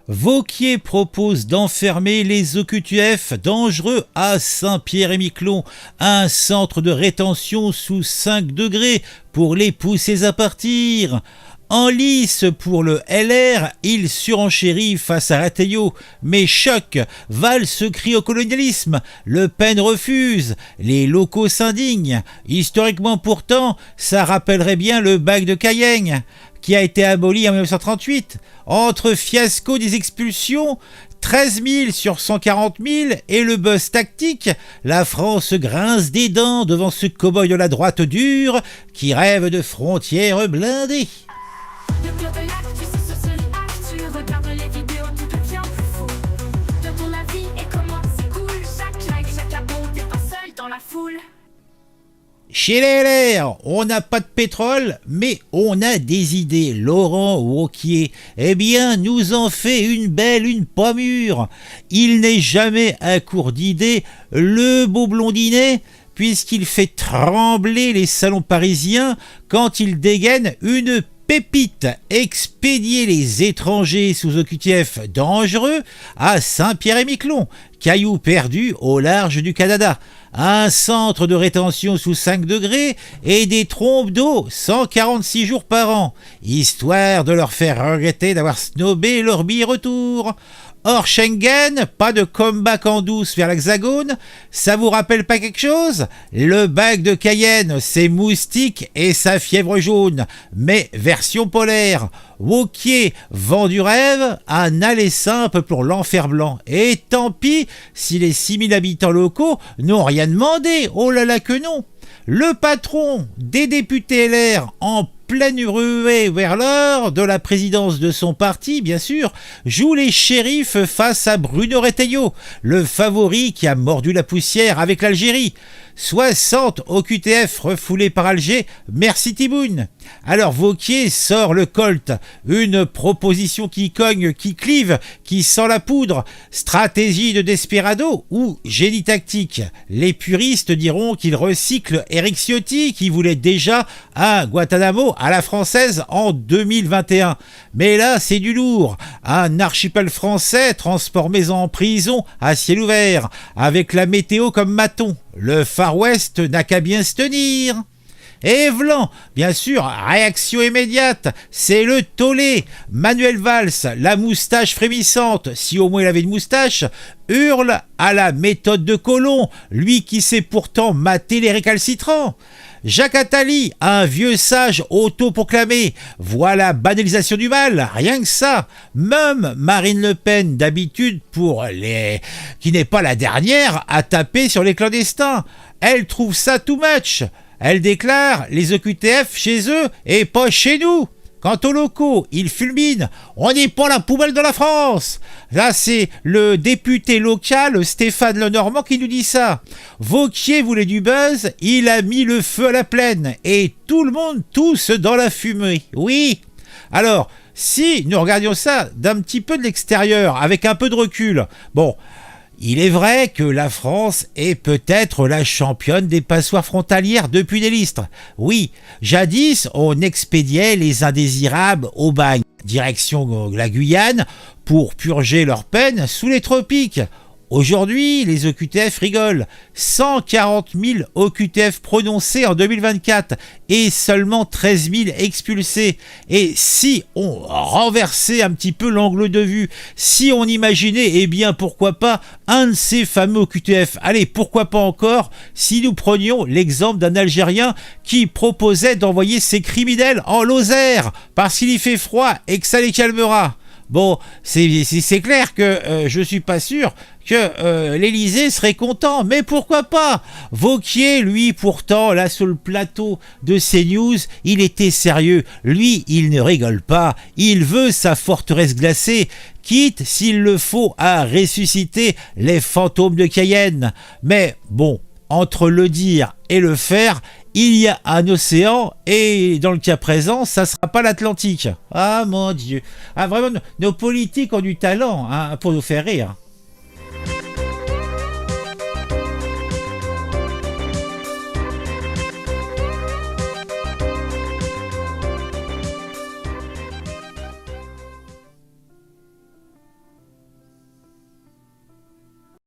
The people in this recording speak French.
Vauquier propose d'enfermer les OQTF dangereux à Saint-Pierre-et-Miquelon, un centre de rétention sous 5 degrés pour les pousser à partir. En lice pour le LR, il surenchérit face à Retailleau, mais choc, valse crie au colonialisme, Le Pen refuse, les locaux s'indignent. Historiquement pourtant, ça rappellerait bien le bac de Cayenne, qui a été aboli en 1938. Entre fiasco des expulsions, 13 000 sur 140 000 et le buzz tactique, la France grince des dents devant ce cow-boy de la droite dure qui rêve de frontières blindées. Le cœur de l'actu, c'est sur tu regardes les vidéos, tout devient plus fou. De ton avis et comment c'est cool, chaque like, chaque abon, t'es pas seul dans la foule. Chez les LR, on n'a pas de pétrole, mais on a des idées. Laurent Wauquiez, eh bien, nous en fait une pas mûre. Il n'est jamais à court d'idées, le beau blondinet, puisqu'il fait trembler les salons parisiens quand il dégaine une pépite, expédier les étrangers sous OQTF dangereux à Saint-Pierre-et-Miquelon, caillou perdu au large du Canada. Un centre de rétention sous 5 degrés et des trompes d'eau 146 jours par an, histoire de leur faire regretter d'avoir snobé leur billet retour. Hors Schengen, pas de comeback en douce vers l'Hexagone, ça vous rappelle pas quelque chose? Le bac de Cayenne, c'est moustique et sa fièvre jaune, mais version polaire. Wauquiez vend du rêve, un aller simple pour l'enfer blanc. Et tant pis si les 6000 habitants locaux n'ont rien demandé, oh là là que non. Le patron des députés LR en pleine ruée vers l'heure de la présidence de son parti, bien sûr, joue les shérifs face à Bruno Retailleau, le favori qui a mordu la poussière avec l'Algérie. 60 OQTF refoulés par Alger, merci Tiboun. Alors Wauquiez sort le Colt, une proposition qui cogne, qui clive, qui sent la poudre, stratégie de desperado ou génie tactique. Les puristes diront qu'il recycle Éric Ciotti qui voulait déjà un Guantanamo à la française en 2021. Mais là c'est du lourd, un archipel français transformé en prison à ciel ouvert, avec la météo comme maton. Le Far West n'a qu'à bien se tenir. Et vlan, bien sûr, réaction immédiate, c'est le tollé. Manuel Valls, la moustache frémissante, si au moins il avait une moustache, hurle à la méthode de Colomb, lui qui sait pourtant mater les récalcitrants. Jacques Attali, un vieux sage autoproclamé, voit la banalisation du mal, rien que ça. Même Marine Le Pen, d'habitude qui n'est pas la dernière à taper sur les clandestins, elle trouve ça too much. Elle déclare les OQTF chez eux et pas chez nous. Quant aux locaux, ils fulminent. On n'est pas la poubelle de la France. Là, c'est le député local Stéphane Lenormand qui nous dit ça. Wauquiez voulait du buzz, il a mis le feu à la plaine. Et tout le monde tousse dans la fumée. Oui. Alors, si nous regardions ça d'un petit peu de l'extérieur, avec un peu de recul, bon... Il est vrai que la France est peut-être la championne des passoires frontalières depuis des lustres. Oui, jadis, on expédiait les indésirables au bagne, direction la Guyane, pour purger leur peine sous les tropiques. Aujourd'hui, les OQTF rigolent. 140 000 OQTF prononcés en 2024 et seulement 13 000 expulsés. Et si on renversait un petit peu l'angle de vue, si on imaginait, eh bien pourquoi pas, un de ces fameux OQTF, allez, pourquoi pas encore, si nous prenions l'exemple d'un Algérien qui proposait d'envoyer ses criminels en Lozère parce qu'il y fait froid et que ça les calmera. Bon, c'est clair que je suis pas sûr que l'Élysée serait content, mais pourquoi pas? Wauquiez, lui, pourtant, là, sur le plateau de CNews, il était sérieux. Lui, il ne rigole pas. Il veut sa forteresse glacée, quitte, s'il le faut, à ressusciter les fantômes de Cayenne. Mais bon, entre le dire et le faire, il y a un océan et dans le cas présent, ça sera pas l'Atlantique. Ah mon Dieu. Ah vraiment, nos politiques ont du talent hein, pour nous faire rire.